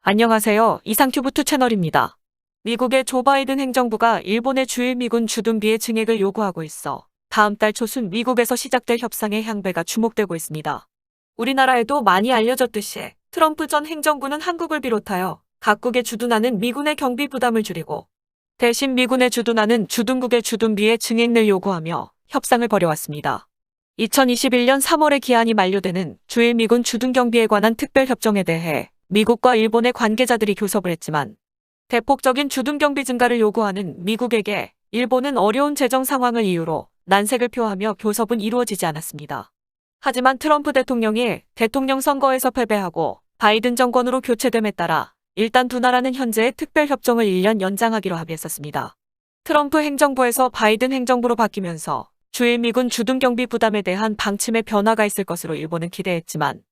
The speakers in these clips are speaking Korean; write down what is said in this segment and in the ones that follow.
안녕하세요. 이상큐브2 채널입니다. 미국의 조 바이든 행정부가 일본의 주일 미군 주둔비의 증액을 요구하고 있어 다음 달 초순 미국에서 시작될 협상의 향배가 주목되고 있습니다. 우리나라에도 많이 알려졌듯이 트럼프 전 행정부는 한국을 비롯하여 각국에 주둔하는 미군의 경비 부담을 줄이고 대신 미군에 주둔하는 주둔국의 주둔비의 증액을 요구하며 협상을 벌여왔습니다. 2021년 3월에 기한이 만료되는 주일 미군 주둔경비에 관한 특별협정에 대해 미국과 일본의 관계자들이 교섭을 했지만 대폭적인 주둔경비 증가를 요구하는 미국에게 일본은 어려운 재정 상황을 이유로 난색을 표하며 교섭은 이루어지지 않았습니다. 하지만 트럼프 대통령이 대통령 선거에서 패배하고 바이든 정권으로 교체됨에 따라 일단 두 나라는 현재의 특별협정을 1년 연장하기로 합의했었습니다. 트럼프 행정부에서 바이든 행정부로 바뀌면서 주일 미군 주둔경비 부담에 대한 방침의 변화가 있을 것으로 일본은 기대했지만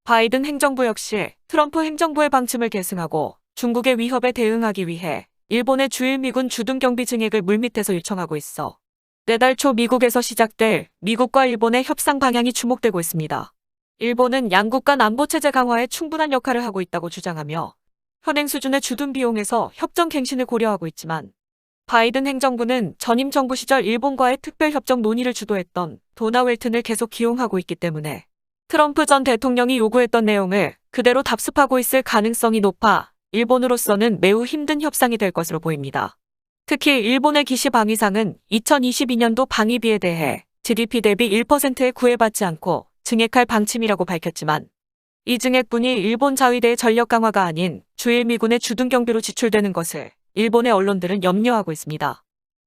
바이든 행정부 역시 트럼프 행정부의 방침을 계승하고 중국의 위협에 대응하기 위해 일본의 주일 미군 주둔경비 증액을 물밑에서 요청하고 있어 내달 초 미국에서 시작될 미국과 일본의 협상 방향이 주목되고 있습니다. 일본은 양국 간 안보체제 강화에 충분한 역할을 하고 있다고 주장하며 현행 수준의 주둔 비용에서 협정 갱신을 고려하고 있지만 바이든 행정부는 전임 정부 시절 일본과의 특별협정 논의를 주도했던 도나 웰튼을 계속 기용하고 있기 때문에 트럼프 전 대통령이 요구했던 내용을 그대로 답습하고 있을 가능성이 높아 일본으로서는 매우 힘든 협상이 될 것으로 보입니다. 특히 일본의 기시 방위상은 2022년도 방위비에 대해 GDP 대비 1%에 구애받지 않고 증액할 방침이라고 밝혔지만 이 증액분이 일본 자위대의 전력 강화가 아닌 주일 미군의 주둔경비로 지출되는 것을 일본의 언론들은 염려하고 있습니다.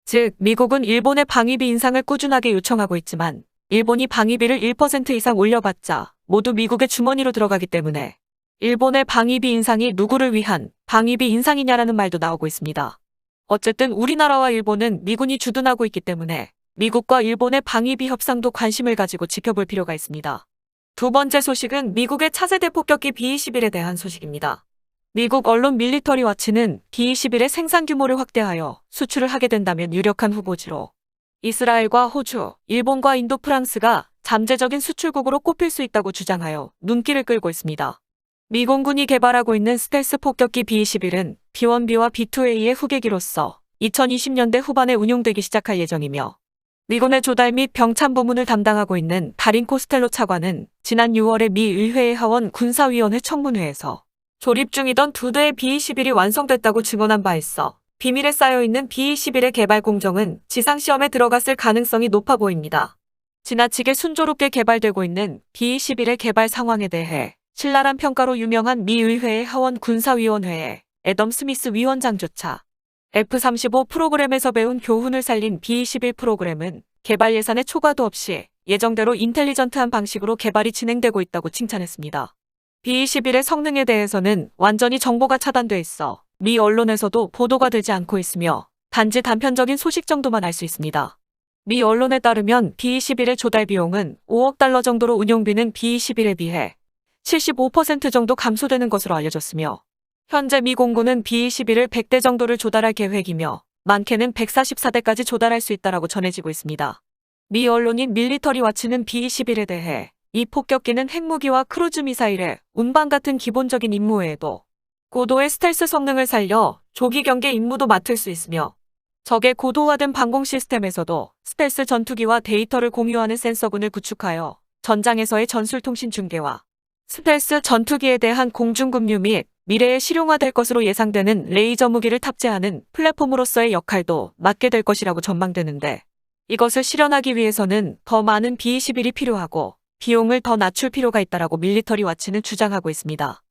즉, 미국은 일본의 방위비 인상을 꾸준하게 요청하고 있지만 일본이 방위비를 1% 이상 올려봤자 모두 미국의 주머니로 들어가기 때문에 일본의 방위비 인상이 누구를 위한 방위비 인상이냐라는 말도 나오고 있습니다. 어쨌든 우리나라와 일본은 미군이 주둔하고 있기 때문에 미국과 일본의 방위비 협상도 관심을 가지고 지켜볼 필요가 있습니다. 두 번째 소식은 미국의 차세대 폭격기 B-21에 대한 소식입니다. 미국 언론 밀리터리 와치는 B-21의 생산 규모를 확대하여 수출을 하게 된다면 유력한 후보지로 이스라엘과 호주, 일본과 인도, 프랑스가 잠재적인 수출국으로 꼽힐 수 있다고 주장하여 눈길을 끌고 있습니다. 미 공군이 개발하고 있는 스텔스 폭격기 B-21은 B-1B와 B-2A의 후계기로서 2020년대 후반에 운용되기 시작할 예정이며 미군의 조달 및 병참 부문을 담당하고 있는 다린 코스텔로 차관은 지난 6월에 미 의회의 하원 군사위원회 청문회에서 조립 중이던 두 대의 B-21이 완성됐다고 증언한 바 있어 비밀에 쌓여있는 B-21의 개발 공정은 지상시험에 들어갔을 가능성이 높아 보입니다. 지나치게 순조롭게 개발되고 있는 B-21의 개발 상황에 대해 신랄한 평가로 유명한 미 의회의 하원 군사위원회의 애덤 스미스 위원장조차 F-35 프로그램에서 배운 교훈을 살린 B-21 프로그램은 개발 예산의 초과도 없이 예정대로 인텔리전트한 방식으로 개발이 진행되고 있다고 칭찬했습니다. B-21의 성능에 대해서는 완전히 정보가 차단돼 있어 미 언론에서도 보도가 되지 않고 있으며 단지 단편적인 소식 정도만 알 수 있습니다. 미 언론에 따르면 B-21의 조달 비용은 5억 달러 정도로 운용비는 B-21에 비해 75% 정도 감소되는 것으로 알려졌으며 현재 미 공군은 B-21을 100대 정도를 조달할 계획이며 많게는 144대까지 조달할 수 있다고 전해지고 있습니다. 미 언론인 밀리터리 와치는 B-21에 대해 이 폭격기는 핵무기와 크루즈 미사일의 운반 같은 기본적인 임무 외에도 고도의 스텔스 성능을 살려 조기 경계 임무도 맡을 수 있으며 적의 고도화된 방공 시스템에서도 스텔스 전투기와 데이터를 공유하는 센서군을 구축하여 전장에서의 전술통신 중계와 스텔스 전투기에 대한 공중급류 및 미래에 실용화될 것으로 예상되는 레이저 무기를 탑재하는 플랫폼으로서의 역할도 맡게 될 것이라고 전망되는데 이것을 실현하기 위해서는 더 많은 B-21이 필요하고 비용을 더 낮출 필요가 있다고 밀리터리 와치는 주장하고 있습니다.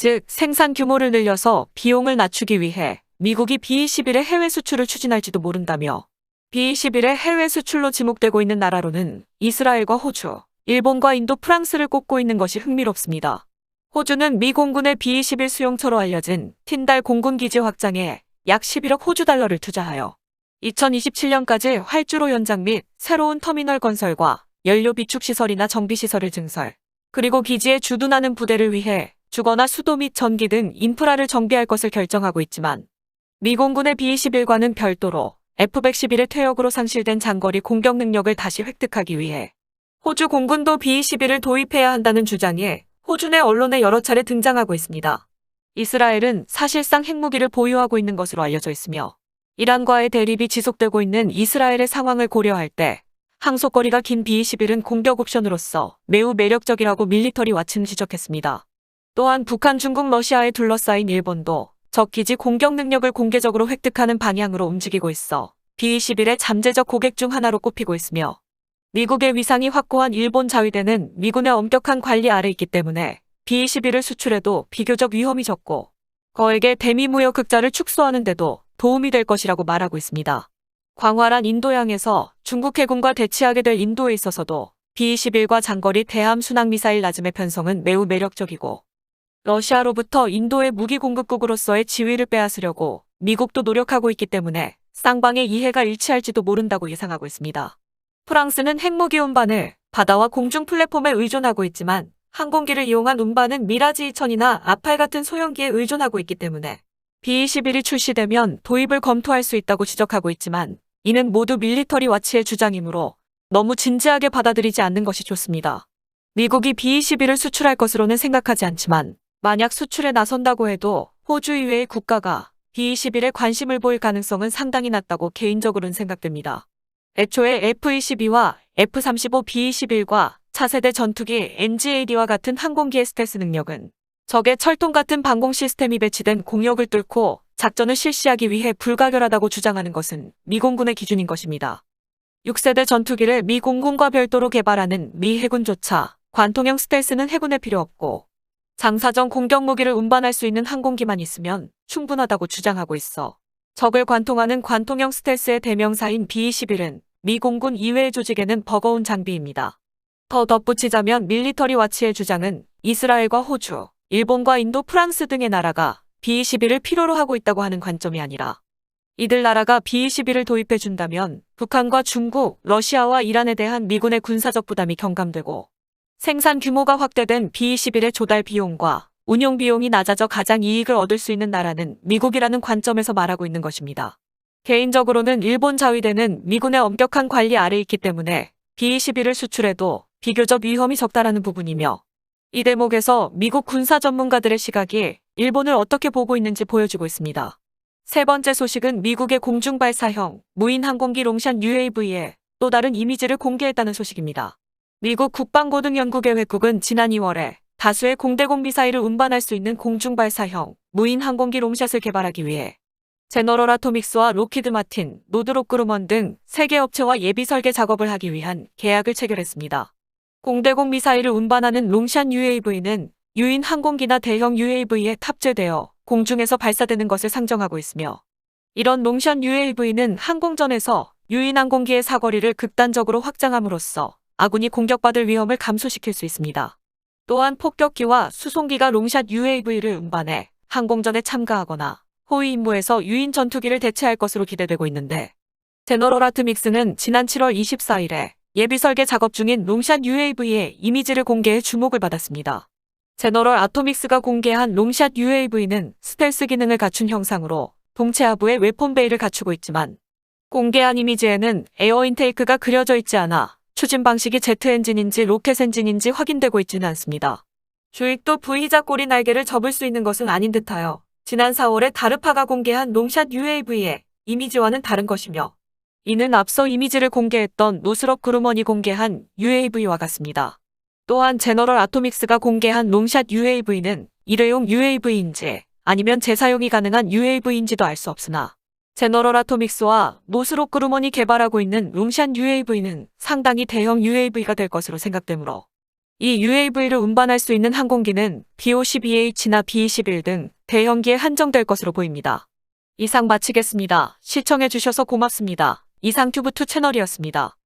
즉, 생산 규모를 늘려서 비용을 낮추기 위해 미국이 B-21의 해외 수출을 추진할지도 모른다며 B-21의 해외 수출로 지목되고 있는 나라로는 이스라엘과 호주, 일본과 인도, 프랑스를 꼽고 있는 것이 흥미롭습니다. 호주는 미 공군의 B-21 수용처로 알려진 틴달 공군기지 확장에 약 11억 호주 달러를 투자하여 2027년까지 활주로 연장 및 새로운 터미널 건설과 연료 비축시설이나 정비시설을 증설, 그리고 기지에 주둔하는 부대를 위해 주거나 수도 및 전기 등 인프라를 정비할 것을 결정하고 있지만 미 공군의 B-21과는 별도로 F-111의 퇴역으로 상실된 장거리 공격 능력을 다시 획득하기 위해 호주 공군도 B-21을 도입해야 한다는 주장에 호주 내 언론에 여러 차례 등장하고 있습니다. 이스라엘은 사실상 핵무기를 보유하고 있는 것으로 알려져 있으며 이란과의 대립이 지속되고 있는 이스라엘의 상황을 고려할 때 항속거리가 긴 B-21은 공격 옵션으로서 매우 매력적이라고 밀리터리 왓츠는 지적했습니다. 또한 북한, 중국, 러시아에 둘러싸인 일본도 적기지 공격 능력을 공개적으로 획득하는 방향으로 움직이고 있어 B-21의 잠재적 고객 중 하나로 꼽히고 있으며 미국의 위상이 확고한 일본 자위대는 미군의 엄격한 관리 아래 있기 때문에 B-21을 수출해도 비교적 위험이 적고 거액의 대미 무역 흑자를 축소하는 데도 도움이 될 것이라고 말하고 있습니다. 광활한 인도양에서 중국 해군과 대치하게 될 인도에 있어서도 B-21과 장거리 대함 순항미사일 나즘의 편성은 매우 매력적이고 러시아로부터 인도의 무기 공급국으로서의 지위를 빼앗으려고 미국도 노력하고 있기 때문에 쌍방의 이해가 일치할지도 모른다고 예상하고 있습니다. 프랑스는 핵무기 운반을 바다와 공중 플랫폼에 의존하고 있지만 항공기를 이용한 운반은 미라지 2000이나 아팔 같은 소형기에 의존하고 있기 때문에 B-21이 출시되면 도입을 검토할 수 있다고 지적하고 있지만 이는 모두 밀리터리 와치의 주장이므로 너무 진지하게 받아들이지 않는 것이 좋습니다. 미국이 B-21을 수출할 것으로는 생각하지 않지만 만약 수출에 나선다고 해도 호주 이외의 국가가 B-21에 관심을 보일 가능성은 상당히 낮다고 개인적으로는 생각됩니다. 애초에 F-22와 F-35 B-21과 차세대 전투기 NGAD와 같은 항공기의 스텔스 능력은 적의 철통 같은 방공 시스템이 배치된 공역을 뚫고 작전을 실시하기 위해 불가결하다고 주장하는 것은 미 공군의 기준인 것입니다. 6세대 전투기를 미 공군과 별도로 개발하는 미 해군조차 관통형 스텔스는 해군에 필요 없고 장사정 공격 무기를 운반할 수 있는 항공기만 있으면 충분하다고 주장하고 있어 적을 관통하는 관통형 스텔스의 대명사인 B-21은 미 공군 이외의 조직에는 버거운 장비입니다. 더 덧붙이자면 밀리터리 와치의 주장은 이스라엘과 호주, 일본과 인도, 프랑스 등의 나라가 B-21을 필요로 하고 있다고 하는 관점이 아니라 이들 나라가 B-21을 도입해준다면 북한과 중국, 러시아와 이란에 대한 미군의 군사적 부담이 경감되고 생산 규모가 확대된 B-21의 조달 비용과 운용 비용이 낮아져 가장 이익을 얻을 수 있는 나라는 미국이라는 관점에서 말하고 있는 것입니다. 개인적으로는 일본 자위대는 미군의 엄격한 관리 아래 있기 때문에 B-21을 수출해도 비교적 위험이 적다라는 부분이며 이 대목에서 미국 군사 전문가들의 시각이 일본을 어떻게 보고 있는지 보여주고 있습니다. 세 번째 소식은 미국의 공중발사형 무인 항공기 롱샨 UAV의 또 다른 이미지를 공개했다는 소식입니다. 미국 국방고등연구계획국은 지난 2월에 다수의 공대공 미사일을 운반할 수 있는 공중발사형 무인 항공기 롱샷을 개발하기 위해 제너럴 아토믹스와 로키드 마틴, 노드롭 그루먼 등 3개 업체와 예비 설계 작업을 하기 위한 계약을 체결했습니다. 공대공 미사일을 운반하는 롱샷 UAV는 유인 항공기나 대형 UAV에 탑재되어 공중에서 발사되는 것을 상정하고 있으며 이런 롱샷 UAV는 항공전에서 유인 항공기의 사거리를 극단적으로 확장함으로써 아군이 공격받을 위험을 감소시킬 수 있습니다. 또한 폭격기와 수송기가 롱샷 UAV를 운반해 항공전에 참가하거나 호위 임무에서 유인 전투기를 대체할 것으로 기대되고 있는데 제너럴 아토믹스는 지난 7월 24일에 예비 설계 작업 중인 롱샷 UAV의 이미지를 공개해 주목을 받았습니다. 제너럴 아토믹스가 공개한 롱샷 UAV는 스텔스 기능을 갖춘 형상으로 동체 하부에 웨폰 베이를 갖추고 있지만 공개한 이미지에는 에어 인테이크가 그려져 있지 않아 추진 방식이 제트 엔진인지 로켓 엔진인지 확인되고 있지는 않습니다. 주익도 V자 꼬리 날개를 접을 수 있는 것은 아닌 듯하여 지난 4월에 다르파가 공개한 롱샷 UAV의 이미지와는 다른 것이며 이는 앞서 이미지를 공개했던 노스럽 그루먼이 공개한 UAV와 같습니다. 또한 제너럴 아토믹스가 공개한 롱샷 UAV는 일회용 UAV인지 아니면 재사용이 가능한 UAV인지도 알 수 없으나 제너럴 아토믹스와 노스롭 그루먼이 개발하고 있는 롱샷 UAV는 상당히 대형 UAV가 될 것으로 생각되므로 이 UAV를 운반할 수 있는 항공기는 B-52H나 B-21 등 대형기에 한정될 것으로 보입니다. 이상 마치겠습니다. 시청해주셔서 고맙습니다. 이상 튜브2 채널이었습니다.